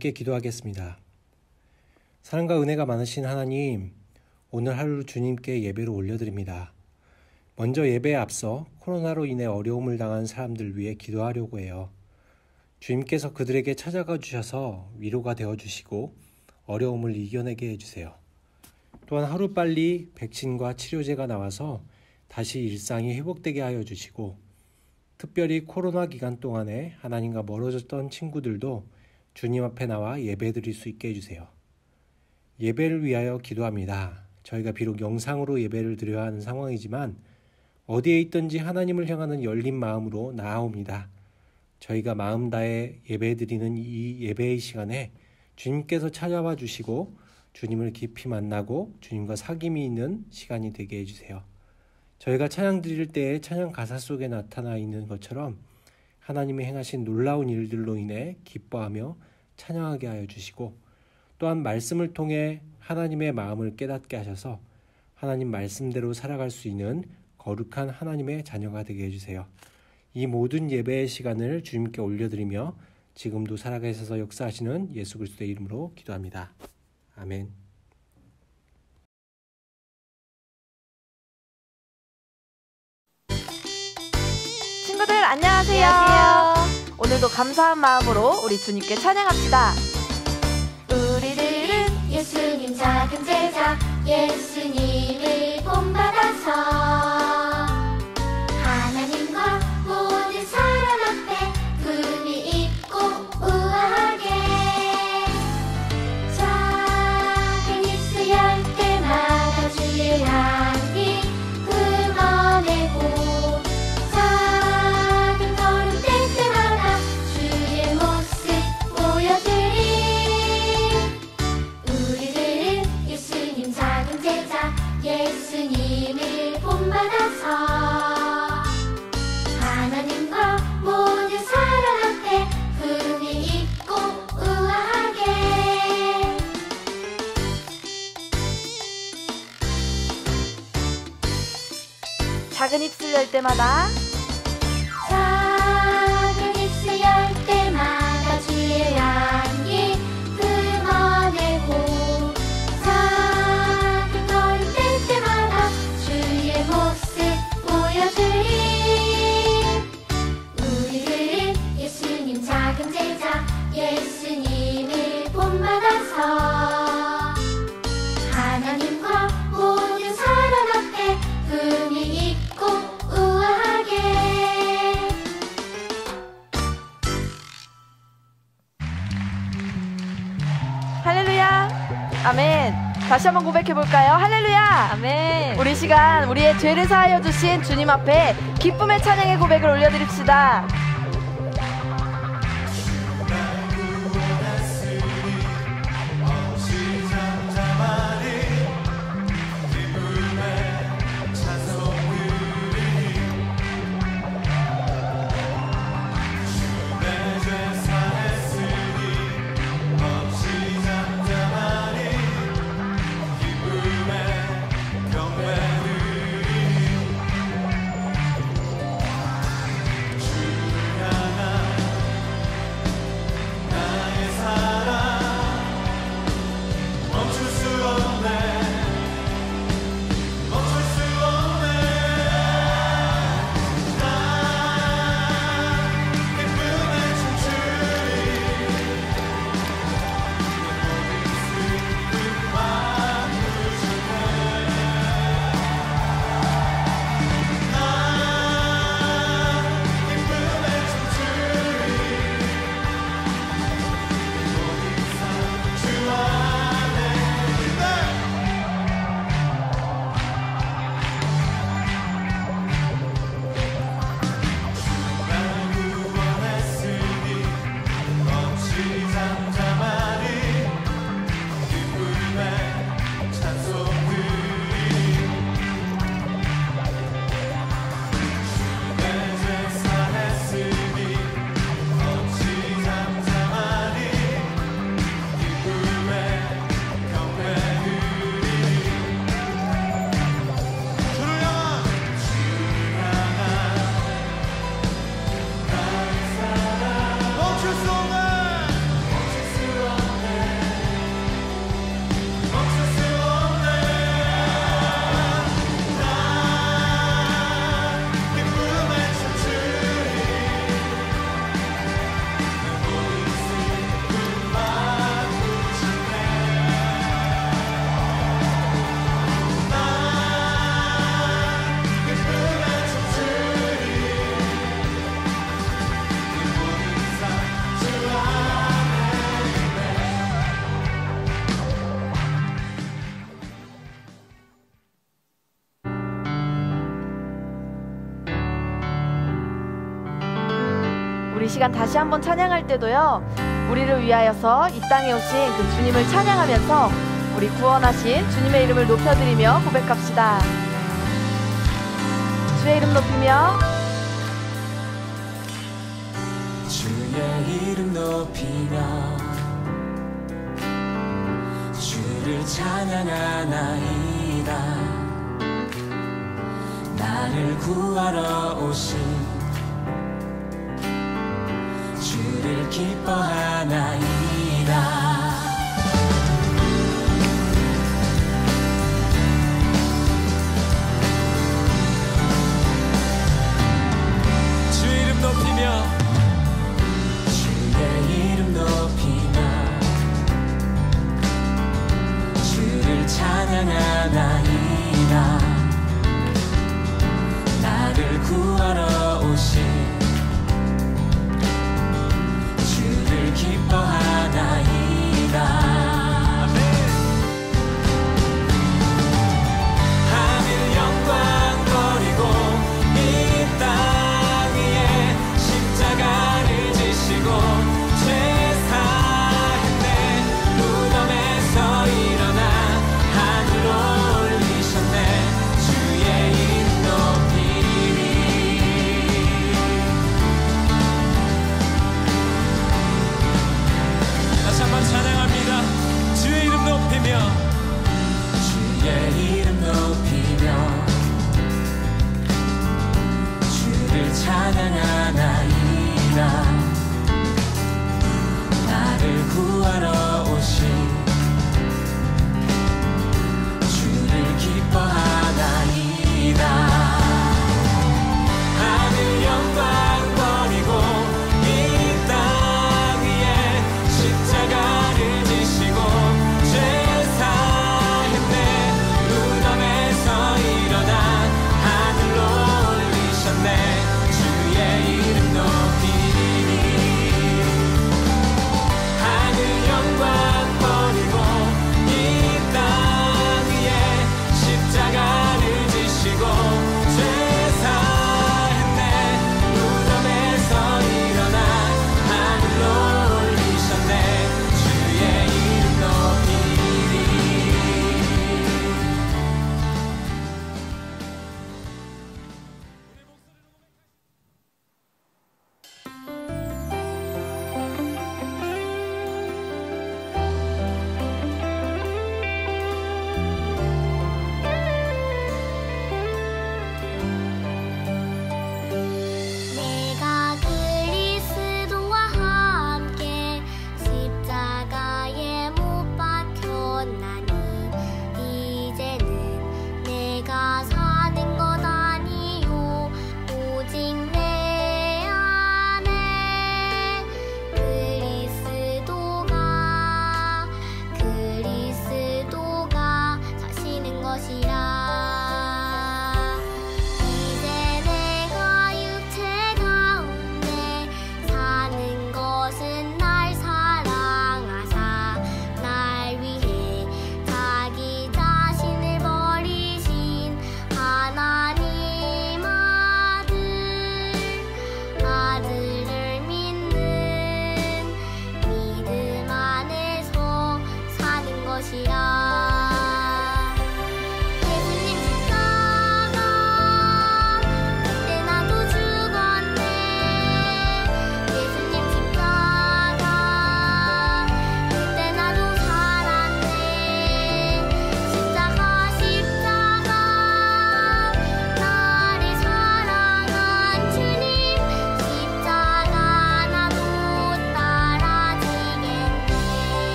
함께 기도하겠습니다. 사랑과 은혜가 많으신 하나님, 오늘 하루 주님께 예배를 올려드립니다. 먼저 예배에 앞서 코로나로 인해 어려움을 당한 사람들 위해 기도하려고 해요. 주님께서 그들에게 찾아가 주셔서 위로가 되어주시고 어려움을 이겨내게 해주세요. 또한 하루빨리 백신과 치료제가 나와서 다시 일상이 회복되게 하여 주시고, 특별히 코로나 기간 동안에 하나님과 멀어졌던 친구들도 주님 앞에 나와 예배드릴 수 있게 해주세요. 예배를 위하여 기도합니다. 저희가 비록 영상으로 예배를 드려야 하는 상황이지만 어디에 있든지 하나님을 향하는 열린 마음으로 나아옵니다. 저희가 마음 다해 예배드리는 이 예배의 시간에 주님께서 찾아와 주시고 주님을 깊이 만나고 주님과 사귐이 있는 시간이 되게 해주세요. 저희가 찬양 드릴 때에 찬양 가사 속에 나타나 있는 것처럼 하나님이 행하신 놀라운 일들로 인해 기뻐하며 찬양하게 하여 주시고, 또한 말씀을 통해 하나님의 마음을 깨닫게 하셔서 하나님 말씀대로 살아갈 수 있는 거룩한 하나님의 자녀가 되게 해주세요. 이 모든 예배의 시간을 주님께 올려드리며 지금도 살아계셔서 역사하시는 예수 그리스도의 이름으로 기도합니다. 아멘. 친구들 안녕하세요. 오늘도 감사한 마음으로 우리 주님께 찬양합시다. 우리들은 예수님 작은 제자, 예수님을 본받아서 하나님과 모든 사람 앞에 품위 있고 우아하게 작은 입술 열 때마다 주를 향해 품어내고 작은 걸음 뗄 때마다 주의 모습 보여드리. 우리들은 예수님 작은 제자, 예수님을 본받아서 하나님과 모든 사람 앞에 품위 있고 우아하게 작은 입술 열 때마다 작은 입술 열 때마다 주를 향해 품어내고 작은 걸음 뗄 때마다 주의 모습 보여드리. 우리들은 예수님 작은 제자, 예수님을 본받아서 하나님과 모든 사람 앞에 품위 있고 우아하게. 할렐루야. 아멘. 다시 한번 고백해볼까요? 할렐루야. 아멘. 우리 시간 우리의 죄를 사하여 주신 주님 앞에 기쁨의 찬양의 고백을 올려드립시다. 주 우리 시간 다시 한번 찬양할 때도요, 우리를 위하여서 이 땅에 오신 그 주님을 찬양하면서 우리 구원하신 주님의 이름을 높여드리며 고백합시다. 주의 이름 높이며 주의 이름 높이며 주를 찬양하나이다. 나를 구하러 오신 주를 기뻐하나이다. 주의 이름 높이며 주의 이름 높이며 주를 찬양하나이다. 나를 구하러 오신 주를 기뻐하나이다. 하늘 영광 버리고 이 땅 위에 십자가를 지시고 죄 사했네. 무덤에서 일어나 하늘로 올리셨네. 주의 이름 높이리. 다시 한번 찬양합니다. 주의 이름 높이며 주의 이름 높이며 주를 찬양하나이다. 나를 구하러 오신 주를 기뻐하나이다. 하늘 영광 버리고 이 땅 위에 십자가를 지시고 죄 사했네. 무덤에서 일어나 하늘로 올리셨네. 주의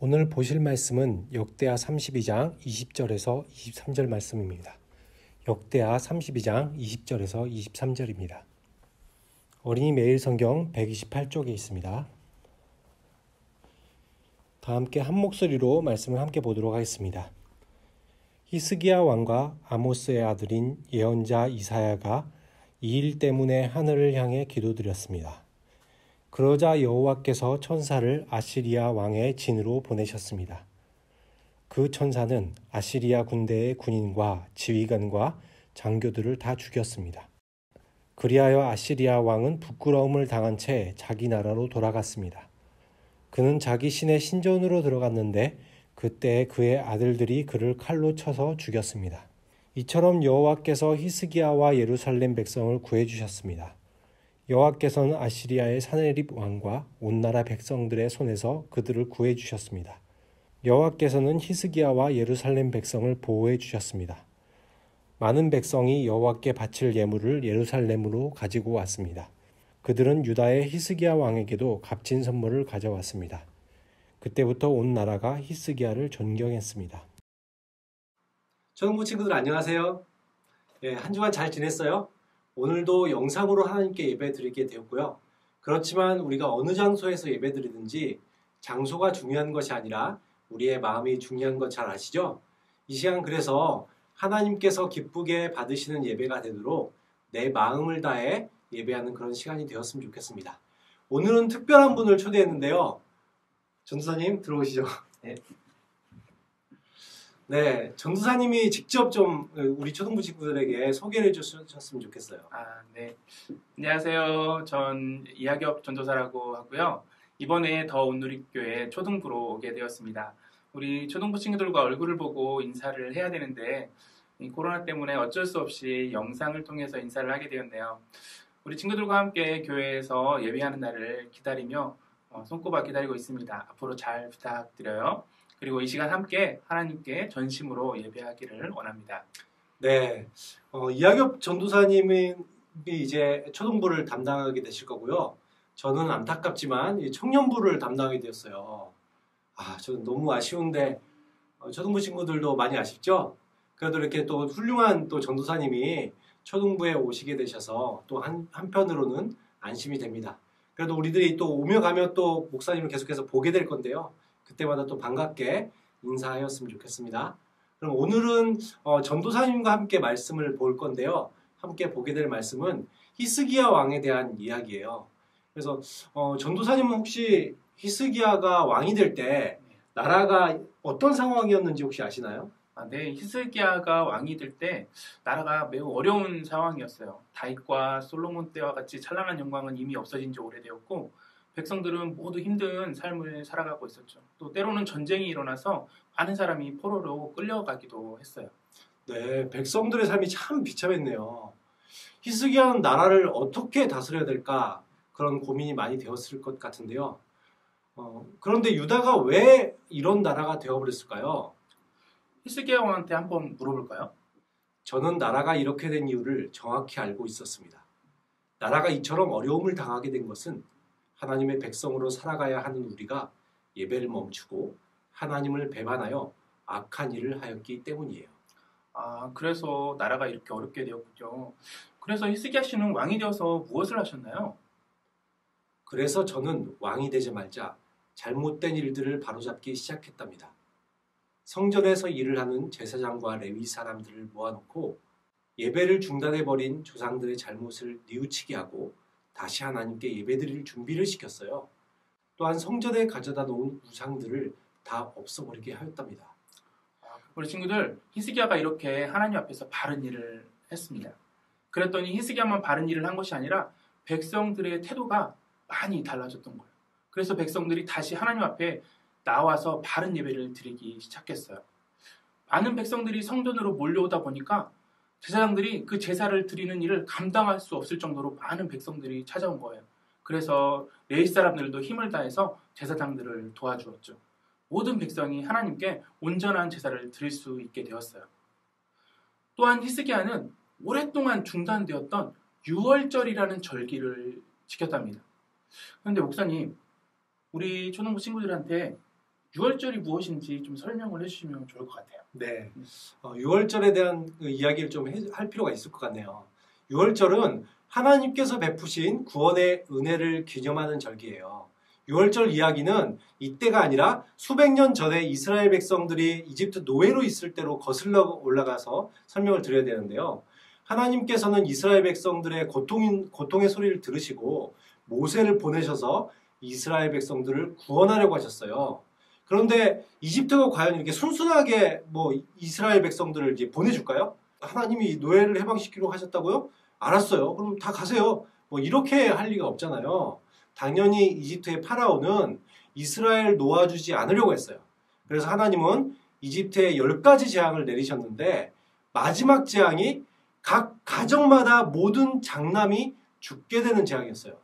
오늘 보실 말씀은 역대하 32장 20절에서 23절 말씀입니다. 역대하 32장 20절에서 23절입니다. 어린이 매일 성경 128쪽에 있습니다. 다 함께 한 목소리로 말씀을 함께 보도록 하겠습니다. 히스기야 왕과 아모스의 아들인 예언자 이사야가 이 일 때문에 하늘을 향해 기도드렸습니다. 그러자 여호와께서 천사를 아시리아 왕의 진으로 보내셨습니다. 그 천사는 아시리아 군대의 군인과 지휘관과 장교들을 다 죽였습니다. 그리하여 아시리아 왕은 부끄러움을 당한 채 자기 나라로 돌아갔습니다. 그는 자기 신의 신전으로 들어갔는데 그때 그의 아들들이 그를 칼로 쳐서 죽였습니다. 이처럼 여호와께서 히스기야와 예루살렘 백성을 구해주셨습니다. 여호와께서는 아시리아의 사네립 왕과 온 나라 백성들의 손에서 그들을 구해주셨습니다. 여호와께서는 히스기야와 예루살렘 백성을 보호해 주셨습니다. 많은 백성이 여호와께 바칠 예물을 예루살렘으로 가지고 왔습니다. 그들은 유다의 히스기야 왕에게도 값진 선물을 가져왔습니다. 그때부터 온 나라가 히스기야를 존경했습니다. 초등부 친구들 안녕하세요. 한 주간 잘 지냈어요? 오늘도 영상으로 하나님께 예배 드리게 되었고요. 그렇지만 우리가 어느 장소에서 예배 드리든지 장소가 중요한 것이 아니라 우리의 마음이 중요한 거 잘 아시죠? 이 시간 그래서 하나님께서 기쁘게 받으시는 예배가 되도록 내 마음을 다해 예배하는 그런 시간이 되었으면 좋겠습니다. 오늘은 특별한 분을 초대했는데요. 전도사님 들어오시죠. 네, 전도사님이 직접 좀 우리 초등부 친구들에게 소개를 해주셨으면 좋겠어요. 네. 안녕하세요. 전 이하겹 전도사라고 하고요. 이번에 더 온누리교회 초등부로 오게 되었습니다. 우리 초등부 친구들과 얼굴을 보고 인사를 해야 되는데 이 코로나 때문에 어쩔 수 없이 영상을 통해서 인사를 하게 되었네요. 우리 친구들과 함께 교회에서 예배하는 날을 기다리며 손꼽아 기다리고 있습니다. 앞으로 잘 부탁드려요. 그리고 이 시간 함께 하나님께 전심으로 예배하기를 원합니다. 네, 이하겹 전도사님이 이제 초등부를 담당하게 되실 거고요. 저는 안타깝지만 이 청년부를 담당하게 되었어요. 저는 너무 아쉬운데 초등부 친구들도 많이 아쉽죠? 그래도 이렇게 또 훌륭한 또 전도사님이 초등부에 오시게 되셔서 또 한편으로는 안심이 됩니다. 그래도 우리들이 또 오며 가며 또 목사님을 계속해서 보게 될 건데요. 그때마다 또 반갑게 인사하였으면 좋겠습니다. 그럼 오늘은 전도사님과 함께 말씀을 볼 건데요. 함께 보게 될 말씀은 히스기야 왕에 대한 이야기예요. 그래서 전도사님은 혹시 히스기야가 왕이 될 때 나라가 어떤 상황이었는지 혹시 아시나요? 네, 히스기야가 왕이 될 때 나라가 매우 어려운 상황이었어요. 다윗과 솔로몬 때와 같이 찬란한 영광은 이미 없어진 지 오래되었고 백성들은 모두 힘든 삶을 살아가고 있었죠. 또 때로는 전쟁이 일어나서 많은 사람이 포로로 끌려가기도 했어요. 네, 백성들의 삶이 참 비참했네요. 히스기야는 나라를 어떻게 다스려야 될까 그런 고민이 많이 되었을 것 같은데요. 그런데 유다가 왜 이런 나라가 되어버렸을까요? 히스기야 왕한테 한번 물어볼까요? 저는 나라가 이렇게 된 이유를 정확히 알고 있었습니다. 나라가 이처럼 어려움을 당하게 된 것은 하나님의 백성으로 살아가야 하는 우리가 예배를 멈추고 하나님을 배반하여 악한 일을 하였기 때문이에요. 그래서 나라가 이렇게 어렵게 되었군요. 그래서 히스기야 씨는 왕이 되어서 무엇을 하셨나요? 그래서 저는 왕이 되자마자 잘못된 일들을 바로잡기 시작했답니다. 성전에서 일을 하는 제사장과 레위 사람들을 모아놓고 예배를 중단해버린 조상들의 잘못을 뉘우치게 하고 다시 하나님께 예배드릴 준비를 시켰어요. 또한 성전에 가져다 놓은 우상들을 다 없애버리게 하였답니다. 우리 친구들, 히스기야가 이렇게 하나님 앞에서 바른 일을 했습니다. 그랬더니 히스기야만 바른 일을 한 것이 아니라 백성들의 태도가 많이 달라졌던 거예요. 그래서 백성들이 다시 하나님 앞에 나와서 바른 예배를 드리기 시작했어요. 많은 백성들이 성전으로 몰려오다 보니까 제사장들이 그 제사를 드리는 일을 감당할 수 없을 정도로 많은 백성들이 찾아온 거예요. 그래서 레위 사람들도 힘을 다해서 제사장들을 도와주었죠. 모든 백성이 하나님께 온전한 제사를 드릴 수 있게 되었어요. 또한 히스기야는 오랫동안 중단되었던 유월절이라는 절기를 지켰답니다. 그런데 목사님, 우리 초등부 친구들한테 유월절이 무엇인지 좀 설명을 해주시면 좋을 것 같아요. 네. 6월절에 대한 그 이야기를 좀 할 필요가 있을 것 같네요. 6월절은 하나님께서 베푸신 구원의 은혜를 기념하는 절기예요. 6월절 이야기는 이때가 아니라 수백 년 전에 이스라엘 백성들이 이집트 노예로 있을 때로 거슬러 올라가서 설명을 드려야 되는데요. 하나님께서는 이스라엘 백성들의 고통의 소리를 들으시고 모세를 보내셔서 이스라엘 백성들을 구원하려고 하셨어요. 그런데 이집트가 과연 이렇게 순순하게 이스라엘 백성들을 이제 보내줄까요? 하나님이 노예를 해방시키려고 하셨다고요? 알았어요. 그럼 다 가세요. 이렇게 할 리가 없잖아요. 당연히 이집트의 파라오는 이스라엘 놓아주지 않으려고 했어요. 그래서 하나님은 이집트에 10가지 재앙을 내리셨는데 마지막 재앙이 각 가정마다 모든 장남이 죽게 되는 재앙이었어요.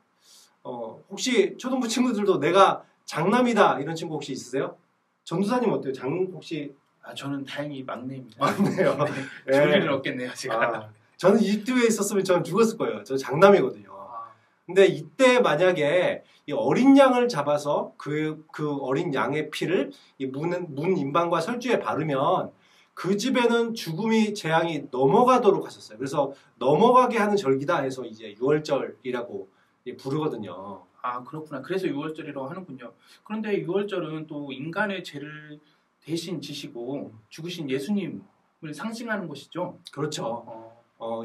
혹시 초등부 친구들도 내가 장남이다 이런 친구 혹시 있으세요? 전도사님 어때요? 혹시 저는 다행히 막내입니다. 막내요. 네. 조리는 없겠네요, 제가. 저는 이집트에 있었으면 저는 죽었을 거예요. 저 장남이거든요. 근데 이때 만약에 이 어린 양을 잡아서 그 어린 양의 피를 이 문 인방과 설주에 바르면 그 집에는 죽음이 재앙이 넘어가도록 하셨어요. 그래서 넘어가게 하는 절기다 해서 이제 6월절이라고 부르거든요. 그렇구나. 그래서 6월절이라고 하는군요. 그런데 6월절은 또 인간의 죄를 대신 지시고 죽으신 예수님을 상징하는 것이죠. 그렇죠.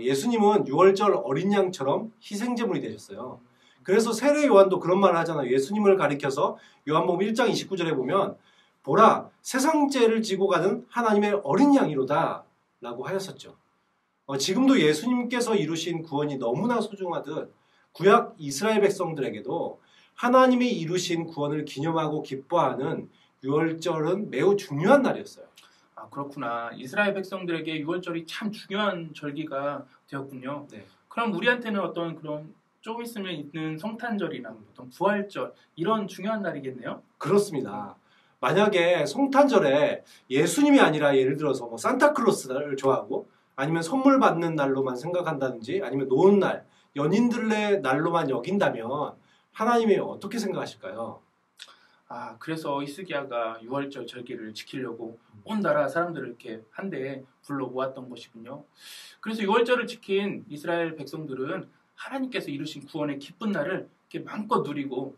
예수님은 6월절 어린 양처럼 희생제물이 되셨어요. 그래서 세례 요한도 그런 말을 하잖아요. 예수님을 가리켜서 요한복음 1장 29절에 보면 보라 세상 죄를 지고 가는 하나님의 어린 양이로다 라고 하였었죠. 지금도 예수님께서 이루신 구원이 너무나 소중하듯 구약 이스라엘 백성들에게도 하나님이 이루신 구원을 기념하고 기뻐하는 6월절은 매우 중요한 날이었어요. 그렇구나. 이스라엘 백성들에게 6월절이 참 중요한 절기가 되었군요. 네. 그럼 우리한테는 어떤 그런 좀 있으면 있는 성탄절이나 어떤 부활절 이런 중요한 날이겠네요? 그렇습니다. 만약에 성탄절에 예수님이 아니라 예를 들어서 산타클로스를 좋아하고 아니면 선물 받는 날로만 생각한다든지 아니면 노는 날, 연인들의 날로만 여긴다면 하나님이 어떻게 생각하실까요? 그래서 히스기야가 6월절 절기를 지키려고 온 나라 사람들을 이렇게 한데 불러 모았던 것이군요. 그래서 6월절을 지킨 이스라엘 백성들은 하나님께서 이루신 구원의 기쁜 날을 이렇게 마음껏 누리고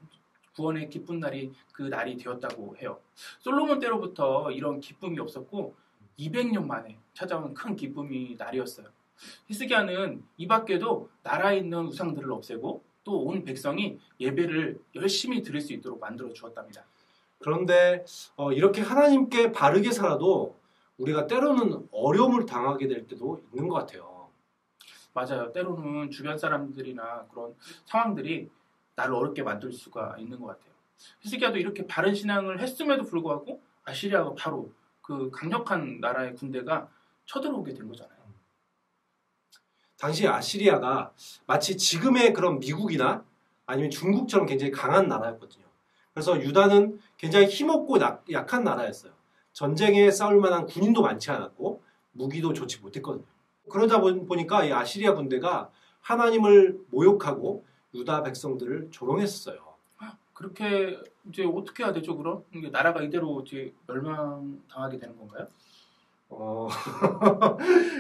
구원의 기쁜 날이 그 날이 되었다고 해요. 솔로몬 때로부터 이런 기쁨이 없었고 200년 만에 찾아온 큰 기쁨이 날이었어요. 히스기야는 이 밖에도 나라에 있는 우상들을 없애고 또 온 백성이 예배를 열심히 드릴 수 있도록 만들어 주었답니다. 그런데 이렇게 하나님께 바르게 살아도 우리가 때로는 어려움을 당하게 될 때도 있는 것 같아요. 맞아요. 때로는 주변 사람들이나 그런 상황들이 나를 어렵게 만들 수가 있는 것 같아요. 히스기야도 이렇게 바른 신앙을 했음에도 불구하고 아시리아가 바로 그 강력한 나라의 군대가 쳐들어오게 된 거잖아요. 당시 아시리아가 마치 지금의 그런 미국이나 아니면 중국처럼 굉장히 강한 나라였거든요. 그래서 유다는 굉장히 힘없고 약한 나라였어요. 전쟁에 싸울 만한 군인도 많지 않았고 무기도 좋지 못했거든요. 그러다 보니까 이 아시리아 군대가 하나님을 모욕하고 유다 백성들을 조롱했어요. 그렇게 이제 어떻게 해야 되죠, 그럼? 나라가 이대로 이제 멸망당하게 되는 건가요?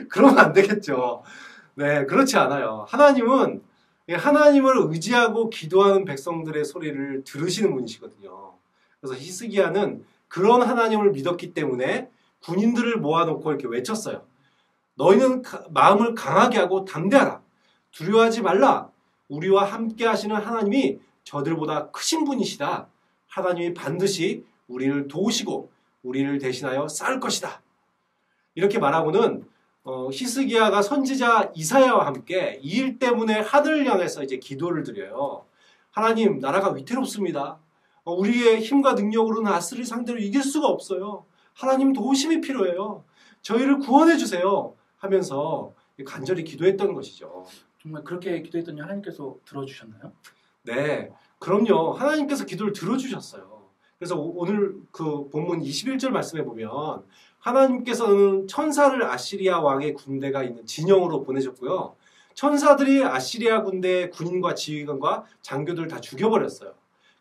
그러면 안 되겠죠. 네, 그렇지 않아요. 하나님은 하나님을 의지하고 기도하는 백성들의 소리를 들으시는 분이시거든요. 그래서 히스기야는 그런 하나님을 믿었기 때문에 군인들을 모아놓고 이렇게 외쳤어요. 너희는 마음을 강하게 하고 담대하라. 두려워하지 말라. 우리와 함께 하시는 하나님이 저들보다 크신 분이시다. 하나님이 반드시 우리를 도우시고 우리를 대신하여 쌓을 것이다. 이렇게 말하고는 히스기야가 선지자 이사야와 함께 이 일 때문에 하늘을 향해서 이제 기도를 드려요. 하나님, 나라가 위태롭습니다. 우리의 힘과 능력으로는 아스리 상대로 이길 수가 없어요. 하나님 도우심이 필요해요. 저희를 구원해 주세요. 하면서 간절히 기도했던 것이죠. 정말 그렇게 기도했더니 하나님께서 들어주셨나요? 네, 그럼요. 하나님께서 기도를 들어주셨어요. 그래서 오늘 그 본문 21절 말씀에 보면 하나님께서는 천사를 아시리아 왕의 군대가 있는 진영으로 보내셨고요. 천사들이 아시리아 군대의 군인과 지휘관과 장교들 다 죽여버렸어요.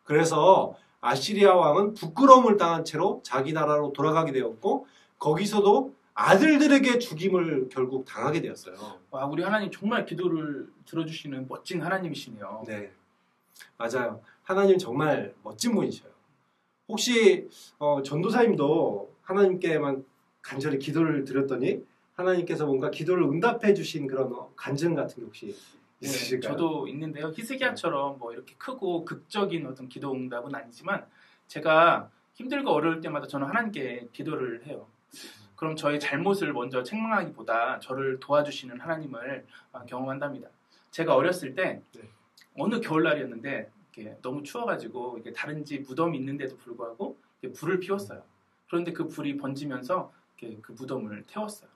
그래서 아시리아 왕은 부끄러움을 당한 채로 자기 나라로 돌아가게 되었고 거기서도 아들들에게 죽임을 결국 당하게 되었어요. 와, 우리 하나님 정말 기도를 들어주시는 멋진 하나님이시네요. 네, 맞아요. 하나님 정말 멋진 분이셔요. 혹시 전도사님도 하나님께만 간절히 기도를 드렸더니 하나님께서 뭔가 기도를 응답해 주신 그런 간증 같은 게 혹시 네, 있으실까요? 저도 있는데요. 히스기야처럼 뭐 이렇게 크고 극적인 어떤 기도 응답은 아니지만 제가 힘들고 어려울 때마다 저는 하나님께 기도를 해요. 그럼 저의 잘못을 먼저 책망하기보다 저를 도와주시는 하나님을 경험한답니다. 제가 어렸을 때 네. 어느 겨울날이었는데 이렇게 너무 추워가지고 이게 다른 집 무덤이 있는데도 불구하고 이렇게 불을 피웠어요. 그런데 그 불이 번지면서 이렇게 그 무덤을 태웠어요.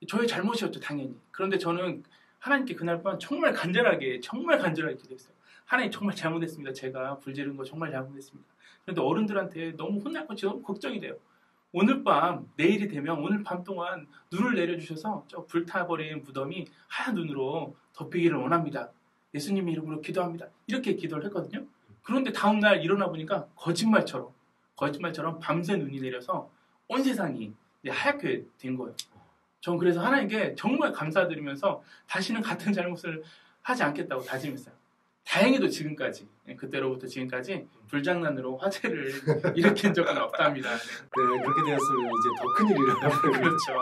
저의 잘못이었죠, 당연히. 그런데 저는 하나님께 그날 밤 정말 간절하게 기도했어요. 하나님 정말 잘못했습니다. 제가 불 지른 거 정말 잘못했습니다. 그런데 어른들한테 너무 혼날 거 너무 걱정이 돼요. 오늘 밤, 내일이 되면 오늘 밤 동안 눈을 내려주셔서 저 불타버린 무덤이 하얀 눈으로 덮이기를 원합니다. 예수님 이름으로 기도합니다. 이렇게 기도를 했거든요. 그런데 다음날 일어나 보니까 거짓말처럼 밤새 눈이 내려서 온 세상이 하얗게 된 거예요. 전 그래서 하나님께 정말 감사드리면서 다시는 같은 잘못을 하지 않겠다고 다짐했어요. 다행히도 지금까지, 그때로부터 지금까지 불장난으로 화재를 일으킨 적은 없답니다. 네. 네, 그렇게 되었으면 이제 더 큰 일이 일어나요. 그렇죠.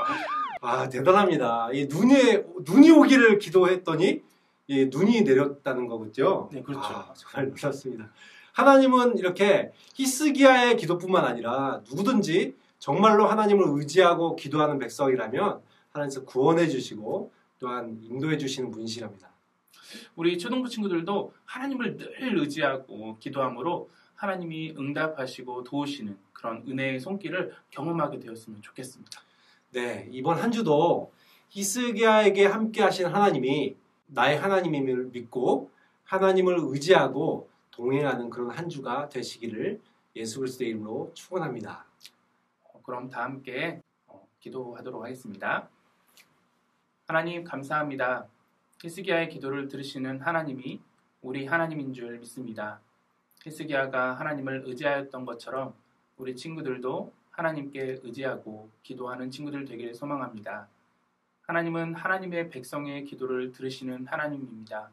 아, 대단합니다. 이 눈이 오기를 기도했더니 이 눈이 내렸다는 거겠죠? 네, 그렇죠. 아, 정말 놀랐습니다. 하나님은 이렇게 히스기야의 기도뿐만 아니라 누구든지 정말로 하나님을 의지하고 기도하는 백성이라면 하나님께서 구원해 주시고 또한 인도해 주시는 분이시랍니다. 우리 초등부 친구들도 하나님을 늘 의지하고 기도함으로 하나님이 응답하시고 도우시는 그런 은혜의 손길을 경험하게 되었으면 좋겠습니다. 네, 이번 한 주도 히스기야에게 함께 하신 하나님이 나의 하나님임을 믿고 하나님을 의지하고 동행하는 그런 한 주가 되시기를 예수 그리스도의 이름으로 축원합니다. 그럼 다 함께 기도하도록 하겠습니다. 하나님 감사합니다. 히스기야의 기도를 들으시는 하나님이 우리 하나님인 줄 믿습니다. 히스기야가 하나님을 의지하였던 것처럼 우리 친구들도 하나님께 의지하고 기도하는 친구들 되기를 소망합니다. 하나님은 하나님의 백성의 기도를 들으시는 하나님입니다.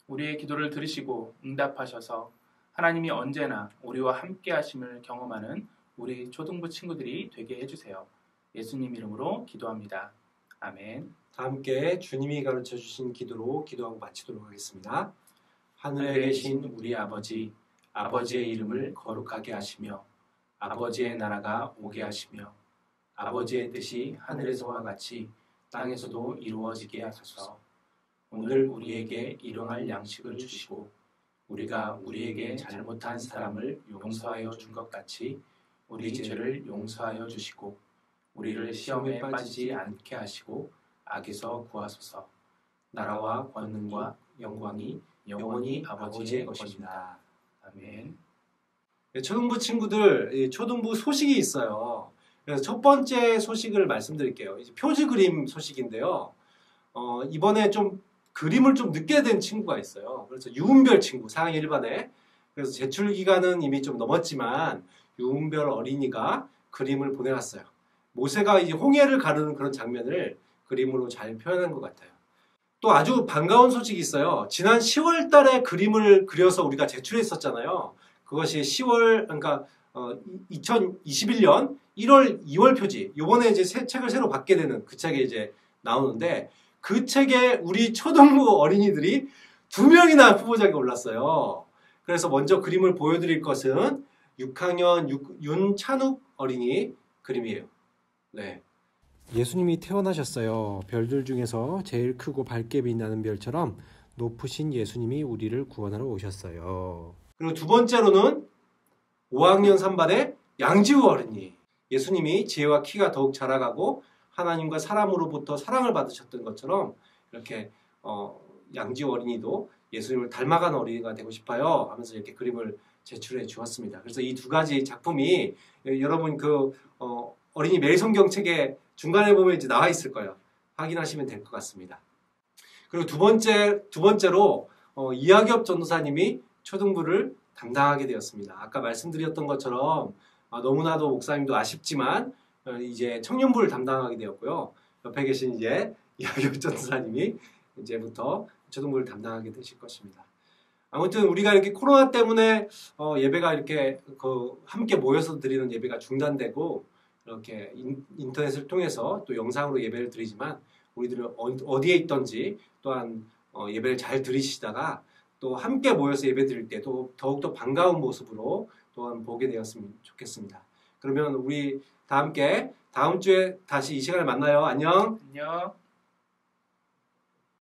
우리의 기도를 들으시고 응답하셔서 하나님이 언제나 우리와 함께 하심을 경험하는 우리 초등부 친구들이 되게 해주세요. 예수님 이름으로 기도합니다. 아멘. 다 함께 주님이 가르쳐 주신 기도로 기도하고 마치도록 하겠습니다. 하늘에 계신 우리 아버지, 아버지의 이름을 거룩하게 하시며 아버지의 나라가 오게 하시며 아버지의 뜻이 하늘에서와 같이 땅에서도 이루어지게 하소서. 오늘 우리에게 일용할 양식을 주시고 우리가 우리에게 잘못한 사람을 용서하여 준 것 같이 우리 죄를 용서하여 주시고 우리를 시험에 빠지지 않게 하시고 악에서 구하소서. 나라와 권능과 영광이 영원히 아버지의 것입니다. 아멘. 네, 초등부 친구들, 초등부 소식이 있어요. 그래서 첫 번째 소식을 말씀드릴게요. 이제 표지 그림 소식인데요. 이번에 좀 그림을 좀 늦게 된 친구가 있어요. 그래서 유은별 친구, 4학년 1반에. 그래서 제출 기간은 이미 좀 넘었지만 유은별 어린이가 그림을 보내왔어요. 모세가 이제 홍해를 가르는 그런 장면을 그림으로 잘 표현한 것 같아요. 또 아주 반가운 소식이 있어요. 지난 10월 달에 그림을 그려서 우리가 제출했었잖아요. 그것이 10월, 그러니까 2021년 1월, 2월 표지. 요번에 이제 책을 새로 받게 되는 그 책에 이제 나오는데 그 책에 우리 초등부 어린이들이 2명이나 후보작에 올랐어요. 그래서 먼저 그림을 보여드릴 것은 6학년 윤찬욱 어린이 그림이에요. 네. 예수님이 태어나셨어요. 별들 중에서 제일 크고 밝게 빛나는 별처럼 높으신 예수님이 우리를 구원하러 오셨어요. 그리고 두 번째로는 5학년 3반의 양지우 어린이. 예수님이 지혜와 키가 더욱 자라가고 하나님과 사람으로부터 사랑을 받으셨던 것처럼 이렇게 양지우 어린이도 예수님을 닮아가는 어린이가 되고 싶어요 하면서 이렇게 그림을 제출해 주었습니다. 그래서 이 두 가지 작품이 여러분 그 어린이 매일 성경책에 중간에 보면 이제 나와 있을 거예요. 확인하시면 될 것 같습니다. 그리고 두 번째로 이학엽 전도사님이 초등부를 담당하게 되었습니다. 아까 말씀드렸던 것처럼 너무나도 목사님도 아쉽지만 이제 청년부를 담당하게 되었고요. 옆에 계신 이제 이학엽 전도사님이 이제부터 초등부를 담당하게 되실 것입니다. 아무튼 우리가 이렇게 코로나 때문에 예배가 이렇게 함께 모여서 드리는 예배가 중단되고 이렇게 인터넷을 통해서 또 영상으로 예배를 드리지만 우리들은 어디에 있든지 또한 예배를 잘 들으시다가 또 함께 모여서 예배 드릴 때도 더욱더 반가운 모습으로 또한 보게 되었으면 좋겠습니다. 그러면 우리 다 함께 다음 주에 다시 이 시간에 만나요. 안녕. 안녕.